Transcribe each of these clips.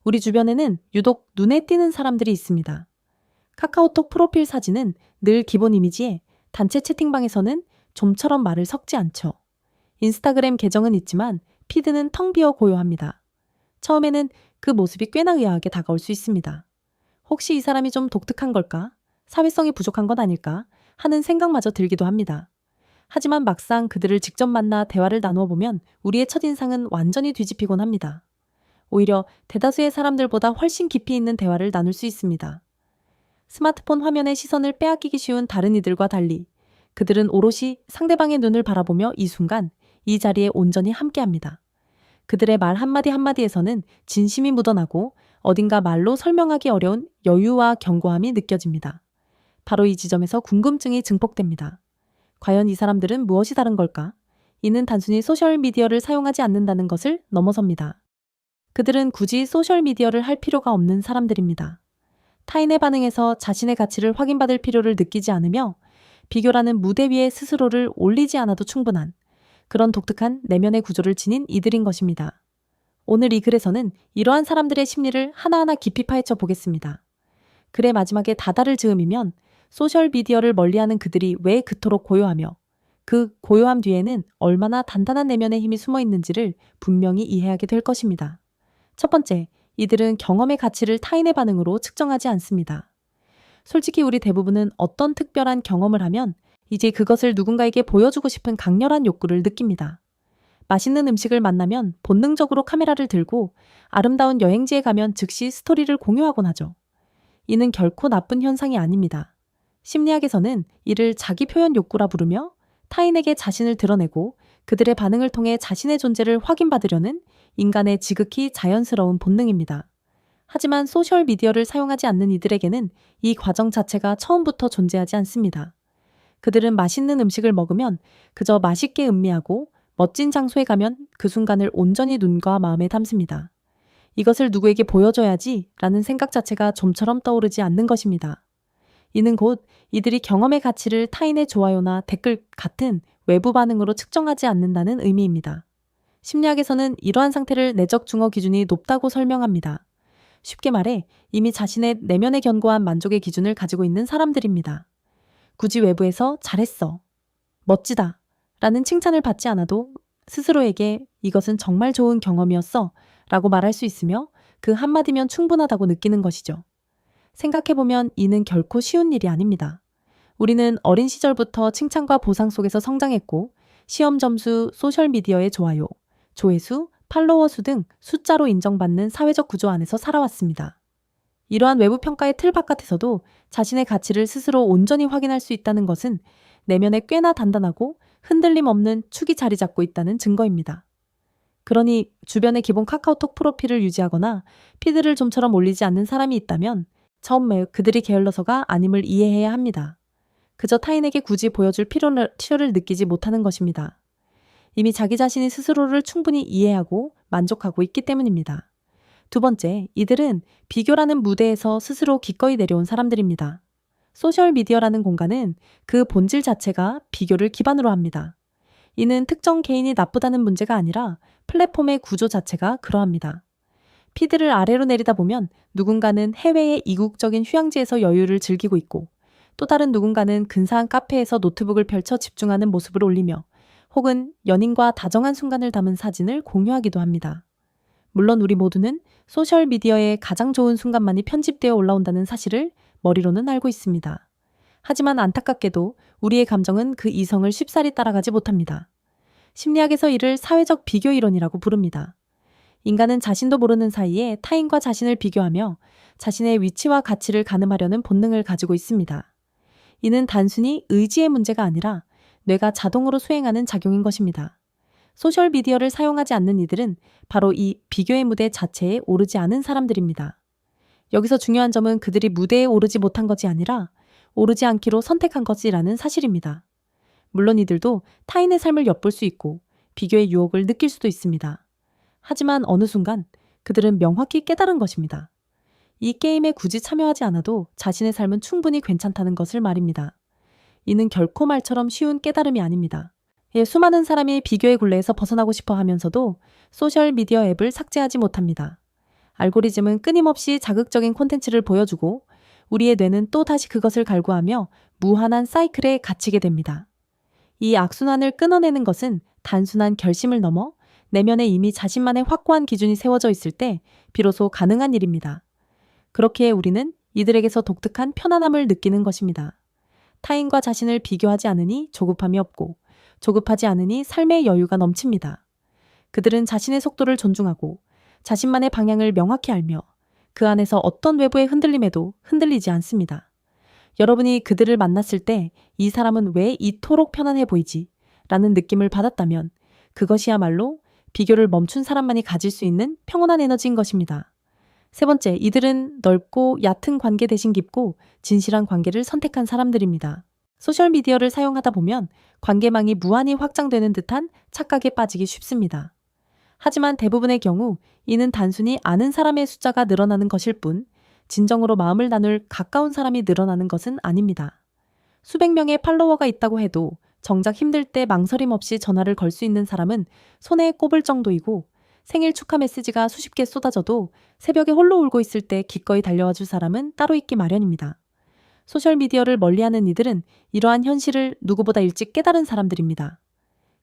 우리 주변에는 유독 눈에 띄는 사람들이 있습니다. 카카오톡 프로필 사진은 늘 기본 이미지에 단체 채팅방에서는 좀처럼 말을 섞지 않죠. 인스타그램 계정은 있지만 피드는 텅 비어 고요합니다. 처음에는 그 모습이 꽤나 의아하게 다가올 수 있습니다. 혹시 이 사람이 좀 독특한 걸까? 사회성이 부족한 건 아닐까? 하는 생각마저 들기도 합니다. 하지만 막상 그들을 직접 만나 대화를 나누어 보면 우리의 첫인상은 완전히 뒤집히곤 합니다. 오히려 대다수의 사람들보다 훨씬 깊이 있는 대화를 나눌 수 있습니다. 스마트폰 화면의 시선을 빼앗기기 쉬운 다른 이들과 달리 그들은 오롯이 상대방의 눈을 바라보며 이 순간 이 자리에 온전히 함께합니다. 그들의 말 한마디 한마디에서는 진심이 묻어나고 어딘가 말로 설명하기 어려운 여유와 견고함이 느껴집니다. 바로 이 지점에서 궁금증이 증폭됩니다. 과연 이 사람들은 무엇이 다른 걸까? 이는 단순히 소셜미디어를 사용하지 않는다는 것을 넘어섭니다. 그들은 굳이 소셜미디어를 할 필요가 없는 사람들입니다. 타인의 반응에서 자신의 가치를 확인받을 필요를 느끼지 않으며 비교라는 무대 위에 스스로를 올리지 않아도 충분한 그런 독특한 내면의 구조를 지닌 이들인 것입니다. 오늘 이 글에서는 이러한 사람들의 심리를 하나하나 깊이 파헤쳐 보겠습니다. 글의 마지막에 다다를 즈음이면 소셜미디어를 멀리하는 그들이 왜 그토록 고요하며 그 고요함 뒤에는 얼마나 단단한 내면의 힘이 숨어 있는지를 분명히 이해하게 될 것입니다. 첫 번째, 이들은 경험의 가치를 타인의 반응으로 측정하지 않습니다. 솔직히 우리 대부분은 어떤 특별한 경험을 하면 이제 그것을 누군가에게 보여주고 싶은 강렬한 욕구를 느낍니다. 맛있는 음식을 만나면 본능적으로 카메라를 들고 아름다운 여행지에 가면 즉시 스토리를 공유하곤 하죠. 이는 결코 나쁜 현상이 아닙니다. 심리학에서는 이를 자기 표현 욕구라 부르며 타인에게 자신을 드러내고 그들의 반응을 통해 자신의 존재를 확인받으려는 인간의 지극히 자연스러운 본능입니다. 하지만 소셜미디어를 사용하지 않는 이들에게는 이 과정 자체가 처음부터 존재하지 않습니다. 그들은 맛있는 음식을 먹으면 그저 맛있게 음미하고 멋진 장소에 가면 그 순간을 온전히 눈과 마음에 담습니다. 이것을 누구에게 보여줘야지 라는 생각 자체가 좀처럼 떠오르지 않는 것입니다. 이는 곧 이들이 경험의 가치를 타인의 좋아요나 댓글 같은 외부 반응으로 측정하지 않는다는 의미입니다. 심리학에서는 이러한 상태를 내적 중어 기준이 높다고 설명합니다. 쉽게 말해 이미 자신의 내면의 견고한 만족의 기준을 가지고 있는 사람들입니다. 굳이 외부에서 잘했어, 멋지다 라는 칭찬을 받지 않아도 스스로에게 이것은 정말 좋은 경험이었어 라고 말할 수 있으며 그 한마디면 충분하다고 느끼는 것이죠. 생각해보면 이는 결코 쉬운 일이 아닙니다. 우리는 어린 시절부터 칭찬과 보상 속에서 성장했고 시험 점수, 소셜미디어의 좋아요, 조회수, 팔로워 수 등 숫자로 인정받는 사회적 구조 안에서 살아왔습니다. 이러한 외부 평가의 틀 바깥에서도 자신의 가치를 스스로 온전히 확인할 수 있다는 것은 내면에 꽤나 단단하고 흔들림 없는 축이 자리 잡고 있다는 증거입니다. 그러니 주변의 기본 카카오톡 프로필을 유지하거나 피드를 좀처럼 올리지 않는 사람이 있다면 처음에 그들이 게을러서가 아님을 이해해야 합니다. 그저 타인에게 굳이 보여줄 필요를 느끼지 못하는 것입니다. 이미 자기 자신이 스스로를 충분히 이해하고 만족하고 있기 때문입니다. 두 번째, 이들은 비교라는 무대에서 스스로 기꺼이 내려온 사람들입니다. 소셜미디어라는 공간은 그 본질 자체가 비교를 기반으로 합니다. 이는 특정 개인이 나쁘다는 문제가 아니라 플랫폼의 구조 자체가 그러합니다. 피드를 아래로 내리다 보면 누군가는 해외의 이국적인 휴양지에서 여유를 즐기고 있고 또 다른 누군가는 근사한 카페에서 노트북을 펼쳐 집중하는 모습을 올리며 혹은 연인과 다정한 순간을 담은 사진을 공유하기도 합니다. 물론 우리 모두는 소셜미디어의 가장 좋은 순간만이 편집되어 올라온다는 사실을 머리로는 알고 있습니다. 하지만 안타깝게도 우리의 감정은 그 이성을 쉽사리 따라가지 못합니다. 심리학에서 이를 사회적 비교 이론이라고 부릅니다. 인간은 자신도 모르는 사이에 타인과 자신을 비교하며 자신의 위치와 가치를 가늠하려는 본능을 가지고 있습니다. 이는 단순히 의지의 문제가 아니라 뇌가 자동으로 수행하는 작용인 것입니다. 소셜미디어를 사용하지 않는 이들은 바로 이 비교의 무대 자체에 오르지 않은 사람들입니다. 여기서 중요한 점은 그들이 무대에 오르지 못한 것이 아니라 오르지 않기로 선택한 것이라는 사실입니다. 물론 이들도 타인의 삶을 엿볼 수 있고 비교의 유혹을 느낄 수도 있습니다. 하지만 어느 순간 그들은 명확히 깨달은 것입니다. 이 게임에 굳이 참여하지 않아도 자신의 삶은 충분히 괜찮다는 것을 말입니다. 이는 결코 말처럼 쉬운 깨달음이 아닙니다. 수많은 사람이 비교의 굴레에서 벗어나고 싶어 하면서도 소셜미디어 앱을 삭제하지 못합니다. 알고리즘은 끊임없이 자극적인 콘텐츠를 보여주고 우리의 뇌는 또 다시 그것을 갈구하며 무한한 사이클에 갇히게 됩니다. 이 악순환을 끊어내는 것은 단순한 결심을 넘어 내면에 이미 자신만의 확고한 기준이 세워져 있을 때 비로소 가능한 일입니다. 그렇기에 우리는 이들에게서 독특한 편안함을 느끼는 것입니다. 타인과 자신을 비교하지 않으니 조급함이 없고 조급하지 않으니 삶의 여유가 넘칩니다. 그들은 자신의 속도를 존중하고 자신만의 방향을 명확히 알며 그 안에서 어떤 외부의 흔들림에도 흔들리지 않습니다. 여러분이 그들을 만났을 때 이 사람은 왜 이토록 편안해 보이지? 라는 느낌을 받았다면 그것이야말로 비교를 멈춘 사람만이 가질 수 있는 평온한 에너지인 것입니다. 세 번째, 이들은 넓고 얕은 관계 대신 깊고 진실한 관계를 선택한 사람들입니다. 소셜미디어를 사용하다 보면 관계망이 무한히 확장되는 듯한 착각에 빠지기 쉽습니다. 하지만 대부분의 경우 이는 단순히 아는 사람의 숫자가 늘어나는 것일 뿐 진정으로 마음을 나눌 가까운 사람이 늘어나는 것은 아닙니다. 수백 명의 팔로워가 있다고 해도 정작 힘들 때 망설임 없이 전화를 걸 수 있는 사람은 손에 꼽을 정도이고 생일 축하 메시지가 수십 개 쏟아져도 새벽에 홀로 울고 있을 때 기꺼이 달려와 줄 사람은 따로 있기 마련입니다. 소셜미디어를 멀리하는 이들은 이러한 현실을 누구보다 일찍 깨달은 사람들입니다.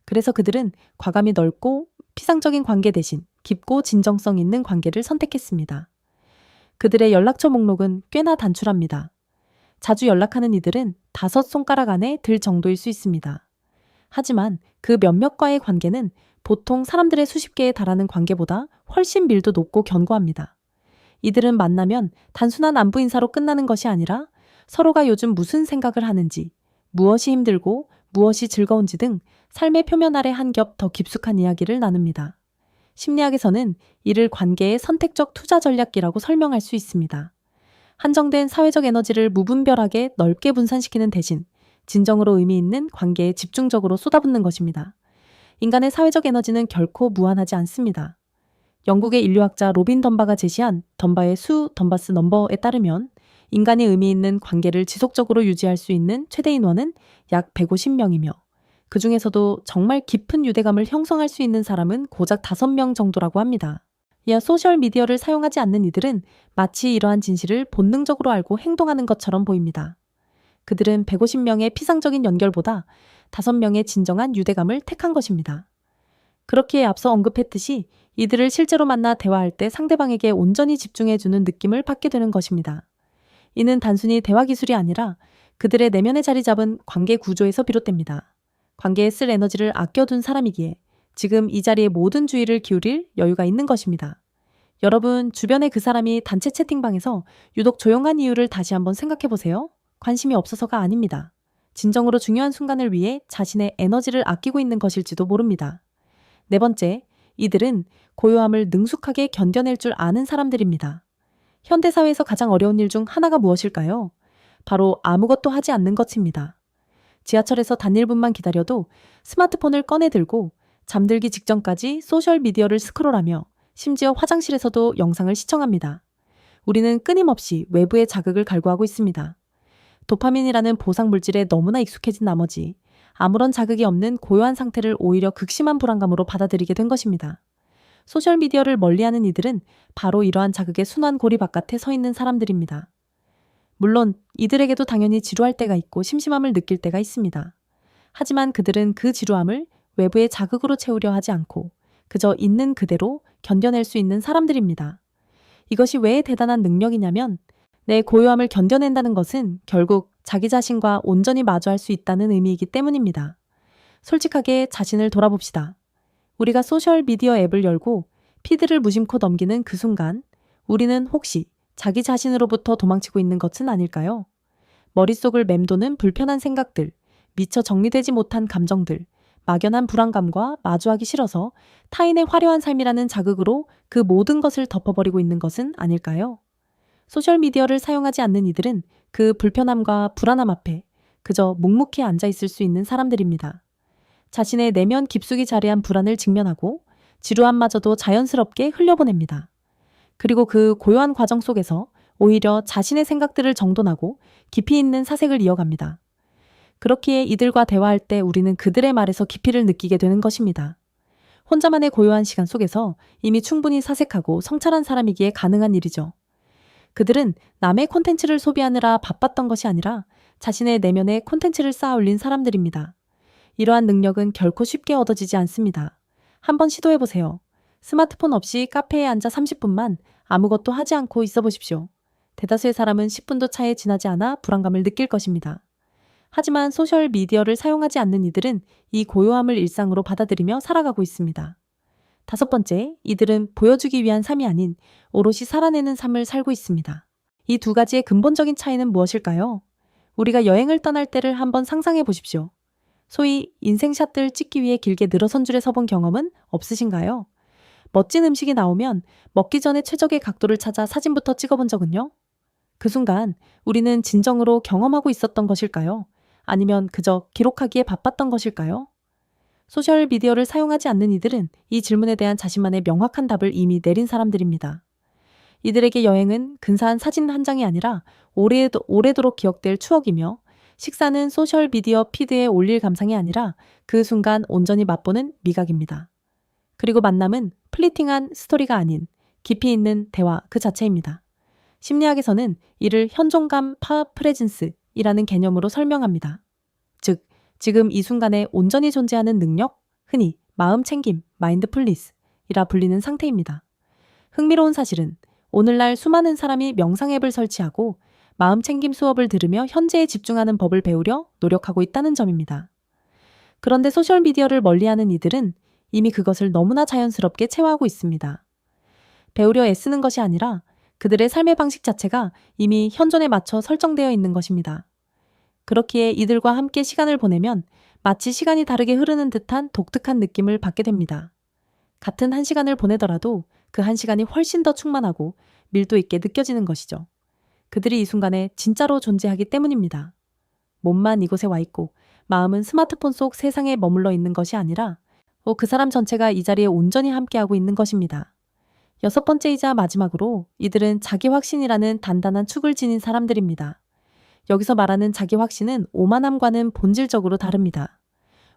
그래서 그들은 과감히 넓고 피상적인 관계 대신 깊고 진정성 있는 관계를 선택했습니다. 그들의 연락처 목록은 꽤나 단출합니다. 자주 연락하는 이들은 5손가락 안에 들 정도일 수 있습니다. 하지만 그 몇몇과의 관계는 보통 사람들의 수십 개에 달하는 관계보다 훨씬 밀도 높고 견고합니다. 이들은 만나면 단순한 안부 인사로 끝나는 것이 아니라 서로가 요즘 무슨 생각을 하는지, 무엇이 힘들고 무엇이 즐거운지 등 삶의 표면 아래 한 겹 더 깊숙한 이야기를 나눕니다. 심리학에서는 이를 관계의 선택적 투자 전략기라고 설명할 수 있습니다. 한정된 사회적 에너지를 무분별하게 넓게 분산시키는 대신 진정으로 의미 있는 관계에 집중적으로 쏟아붓는 것입니다. 인간의 사회적 에너지는 결코 무한하지 않습니다. 영국의 인류학자 로빈 덤바가 제시한 덤바의 수 덤바스 넘버에 따르면 인간이 의미 있는 관계를 지속적으로 유지할 수 있는 최대 인원은 약 150명이며 그 중에서도 정말 깊은 유대감을 형성할 수 있는 사람은 고작 5명 정도라고 합니다. 이어 소셜미디어를 사용하지 않는 이들은 마치 이러한 진실을 본능적으로 알고 행동하는 것처럼 보입니다. 그들은 150명의 피상적인 연결보다 5명의 진정한 유대감을 택한 것입니다. 그렇기에 앞서 언급했듯이 이들을 실제로 만나 대화할 때 상대방에게 온전히 집중해주는 느낌을 받게 되는 것입니다. 이는 단순히 대화 기술이 아니라 그들의 내면에 자리 잡은 관계 구조에서 비롯됩니다. 관계에 쓸 에너지를 아껴둔 사람이기에 지금 이 자리에 모든 주의를 기울일 여유가 있는 것입니다. 여러분, 주변에 그 사람이 단체 채팅방에서 유독 조용한 이유를 다시 한번 생각해 보세요. 관심이 없어서가 아닙니다. 진정으로 중요한 순간을 위해 자신의 에너지를 아끼고 있는 것일지도 모릅니다. 네 번째, 이들은 고요함을 능숙하게 견뎌낼 줄 아는 사람들입니다. 현대사회에서 가장 어려운 일 중 하나가 무엇일까요? 바로 아무것도 하지 않는 것입니다. 지하철에서 단 1분만 기다려도 스마트폰을 꺼내 들고 잠들기 직전까지 소셜미디어를 스크롤하며 심지어 화장실에서도 영상을 시청합니다. 우리는 끊임없이 외부의 자극을 갈구하고 있습니다. 도파민이라는 보상 물질에 너무나 익숙해진 나머지 아무런 자극이 없는 고요한 상태를 오히려 극심한 불안감으로 받아들이게 된 것입니다. 소셜미디어를 멀리하는 이들은 바로 이러한 자극의 순환 고리 바깥에 서 있는 사람들입니다. 물론 이들에게도 당연히 지루할 때가 있고 심심함을 느낄 때가 있습니다. 하지만 그들은 그 지루함을 외부의 자극으로 채우려 하지 않고 그저 있는 그대로 견뎌낼 수 있는 사람들입니다. 이것이 왜 대단한 능력이냐면 내 고요함을 견뎌낸다는 것은 결국 자기 자신과 온전히 마주할 수 있다는 의미이기 때문입니다. 솔직하게 자신을 돌아봅시다. 우리가 소셜미디어 앱을 열고 피드를 무심코 넘기는 그 순간 우리는 혹시 자기 자신으로부터 도망치고 있는 것은 아닐까요? 머릿속을 맴도는 불편한 생각들, 미처 정리되지 못한 감정들, 막연한 불안감과 마주하기 싫어서 타인의 화려한 삶이라는 자극으로 그 모든 것을 덮어버리고 있는 것은 아닐까요? 소셜미디어를 사용하지 않는 이들은 그 불편함과 불안함 앞에 그저 묵묵히 앉아있을 수 있는 사람들입니다. 자신의 내면 깊숙이 자리한 불안을 직면하고 지루함마저도 자연스럽게 흘려보냅니다. 그리고 그 고요한 과정 속에서 오히려 자신의 생각들을 정돈하고 깊이 있는 사색을 이어갑니다. 그렇기에 이들과 대화할 때 우리는 그들의 말에서 깊이를 느끼게 되는 것입니다. 혼자만의 고요한 시간 속에서 이미 충분히 사색하고 성찰한 사람이기에 가능한 일이죠. 그들은 남의 콘텐츠를 소비하느라 바빴던 것이 아니라 자신의 내면에 콘텐츠를 쌓아 올린 사람들입니다. 이러한 능력은 결코 쉽게 얻어지지 않습니다. 한번 시도해보세요. 스마트폰 없이 카페에 앉아 30분만 아무것도 하지 않고 있어 보십시오. 대다수의 사람은 10분도 차에 지나지 않아 불안감을 느낄 것입니다. 하지만 소셜미디어를 사용하지 않는 이들은 이 고요함을 일상으로 받아들이며 살아가고 있습니다. 다섯 번째, 이들은 보여주기 위한 삶이 아닌 오롯이 살아내는 삶을 살고 있습니다. 이 두 가지의 근본적인 차이는 무엇일까요? 우리가 여행을 떠날 때를 한번 상상해 보십시오. 소위 인생샷들 찍기 위해 길게 늘어선 줄에 서본 경험은 없으신가요? 멋진 음식이 나오면 먹기 전에 최적의 각도를 찾아 사진부터 찍어본 적은요? 그 순간 우리는 진정으로 경험하고 있었던 것일까요? 아니면 그저 기록하기에 바빴던 것일까요? 소셜미디어를 사용하지 않는 이들은 이 질문에 대한 자신만의 명확한 답을 이미 내린 사람들입니다. 이들에게 여행은 근사한 사진 한 장이 아니라 오래도록 기억될 추억이며, 식사는 소셜미디어 피드에 올릴 감상이 아니라 그 순간 온전히 맛보는 미각입니다. 그리고 만남은 플리팅한 스토리가 아닌 깊이 있는 대화 그 자체입니다. 심리학에서는 이를 현존감 프레젠스이라는 개념으로 설명합니다. 즉, 지금 이 순간에 온전히 존재하는 능력, 흔히 마음 챙김, 마인드풀니스이라 불리는 상태입니다. 흥미로운 사실은 오늘날 수많은 사람이 명상 앱을 설치하고 마음 챙김 수업을 들으며 현재에 집중하는 법을 배우려 노력하고 있다는 점입니다. 그런데 소셜미디어를 멀리하는 이들은 이미 그것을 너무나 자연스럽게 체화하고 있습니다. 배우려 애쓰는 것이 아니라 그들의 삶의 방식 자체가 이미 현존에 맞춰 설정되어 있는 것입니다. 그렇기에 이들과 함께 시간을 보내면 마치 시간이 다르게 흐르는 듯한 독특한 느낌을 받게 됩니다. 같은 한 시간을 보내더라도 그 한 시간이 훨씬 더 충만하고 밀도 있게 느껴지는 것이죠. 그들이 이 순간에 진짜로 존재하기 때문입니다. 몸만 이곳에 와 있고 마음은 스마트폰 속 세상에 머물러 있는 것이 아니라 그 사람 전체가 이 자리에 온전히 함께하고 있는 것입니다. 여섯 번째이자 마지막으로 이들은 자기 확신이라는 단단한 축을 지닌 사람들입니다. 여기서 말하는 자기 확신은 오만함과는 본질적으로 다릅니다.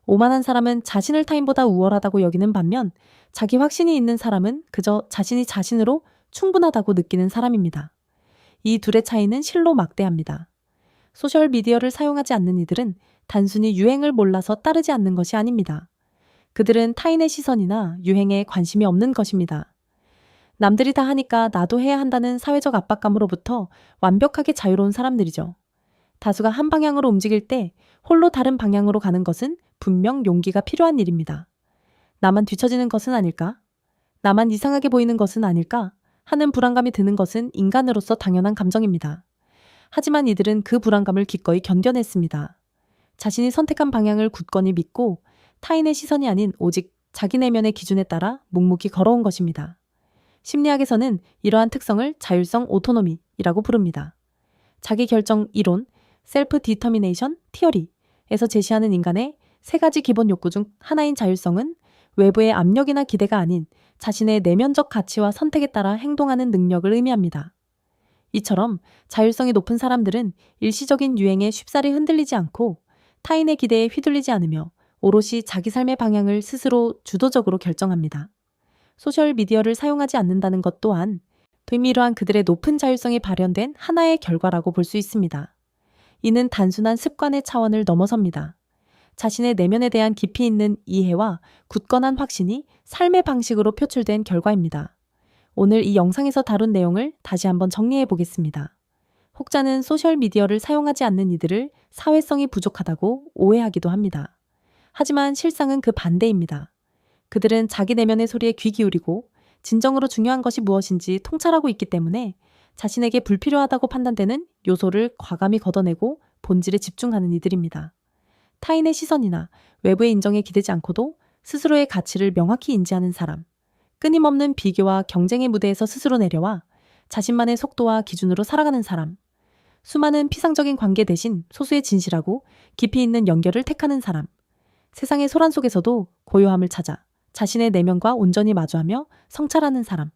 오만한 사람은 자신을 타인보다 우월하다고 여기는 반면, 자기 확신이 있는 사람은 그저 자신이 자신으로 충분하다고 느끼는 사람입니다. 이 둘의 차이는 실로 막대합니다. 소셜미디어를 사용하지 않는 이들은 단순히 유행을 몰라서 따르지 않는 것이 아닙니다. 그들은 타인의 시선이나 유행에 관심이 없는 것입니다. 남들이 다 하니까 나도 해야 한다는 사회적 압박감으로부터 완벽하게 자유로운 사람들이죠. 다수가 한 방향으로 움직일 때 홀로 다른 방향으로 가는 것은 분명 용기가 필요한 일입니다. 나만 뒤처지는 것은 아닐까? 나만 이상하게 보이는 것은 아닐까? 하는 불안감이 드는 것은 인간으로서 당연한 감정입니다. 하지만 이들은 그 불안감을 기꺼이 견뎌냈습니다. 자신이 선택한 방향을 굳건히 믿고 타인의 시선이 아닌 오직 자기 내면의 기준에 따라 묵묵히 걸어온 것입니다. 심리학에서는 이러한 특성을 자율성 오토노미이라고 부릅니다. 자기결정 이론, 셀프 디터미네이션 티어리에서 제시하는 인간의 세 가지 기본 욕구 중 하나인 자율성은 외부의 압력이나 기대가 아닌 자신의 내면적 가치와 선택에 따라 행동하는 능력을 의미합니다. 이처럼 자율성이 높은 사람들은 일시적인 유행에 쉽사리 흔들리지 않고 타인의 기대에 휘둘리지 않으며 오롯이 자기 삶의 방향을 스스로 주도적으로 결정합니다. 소셜미디어를 사용하지 않는다는 것 또한 이러한 그들의 높은 자율성이 발현된 하나의 결과라고 볼 수 있습니다. 이는 단순한 습관의 차원을 넘어섭니다. 자신의 내면에 대한 깊이 있는 이해와 굳건한 확신이 삶의 방식으로 표출된 결과입니다. 오늘 이 영상에서 다룬 내용을 다시 한번 정리해 보겠습니다. 혹자는 소셜미디어를 사용하지 않는 이들을 사회성이 부족하다고 오해하기도 합니다. 하지만 실상은 그 반대입니다. 그들은 자기 내면의 소리에 귀 기울이고 진정으로 중요한 것이 무엇인지 통찰하고 있기 때문에 자신에게 불필요하다고 판단되는 요소를 과감히 걷어내고 본질에 집중하는 이들입니다. 타인의 시선이나 외부의 인정에 기대지 않고도 스스로의 가치를 명확히 인지하는 사람, 끊임없는 비교와 경쟁의 무대에서 스스로 내려와 자신만의 속도와 기준으로 살아가는 사람, 수많은 피상적인 관계 대신 소수의 진실하고 깊이 있는 연결을 택하는 사람, 세상의 소란 속에서도 고요함을 찾아 자신의 내면과 온전히 마주하며 성찰하는 사람,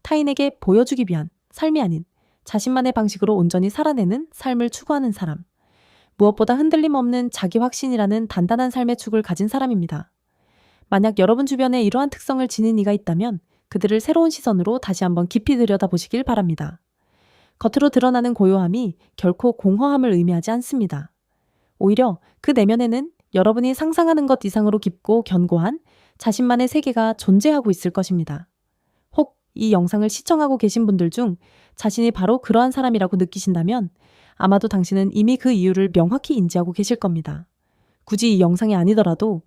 타인에게 보여주기 위한 삶이 아닌 자신만의 방식으로 온전히 살아내는 삶을 추구하는 사람, 무엇보다 흔들림 없는 자기 확신이라는 단단한 삶의 축을 가진 사람입니다. 만약 여러분 주변에 이러한 특성을 지닌 이가 있다면 그들을 새로운 시선으로 다시 한번 깊이 들여다보시길 바랍니다. 겉으로 드러나는 고요함이 결코 공허함을 의미하지 않습니다. 오히려 그 내면에는 여러분이 상상하는 것 이상으로 깊고 견고한 자신만의 세계가 존재하고 있을 것입니다. 혹 이 영상을 시청하고 계신 분들 중 자신이 바로 그러한 사람이라고 느끼신다면 아마도 당신은 이미 그 이유를 명확히 인지하고 계실 겁니다. 굳이 이 영상이 아니더라도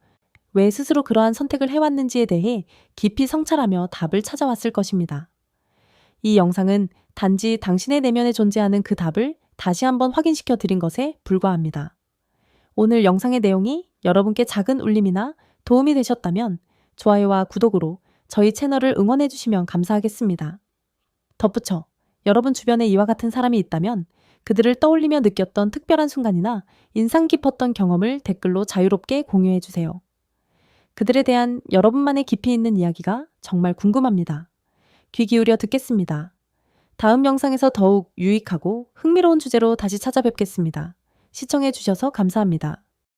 왜 스스로 그러한 선택을 해왔는지에 대해 깊이 성찰하며 답을 찾아왔을 것입니다. 이 영상은 단지 당신의 내면에 존재하는 그 답을 다시 한번 확인시켜 드린 것에 불과합니다. 오늘 영상의 내용이 여러분께 작은 울림이나 도움이 되셨다면 좋아요와 구독으로 저희 채널을 응원해 주시면 감사하겠습니다. 덧붙여 여러분 주변에 이와 같은 사람이 있다면 그들을 떠올리며 느꼈던 특별한 순간이나 인상 깊었던 경험을 댓글로 자유롭게 공유해 주세요. 그들에 대한 여러분만의 깊이 있는 이야기가 정말 궁금합니다. 귀 기울여 듣겠습니다. 다음 영상에서 더욱 유익하고 흥미로운 주제로 다시 찾아뵙겠습니다. 시청해 주셔서 감사합니다.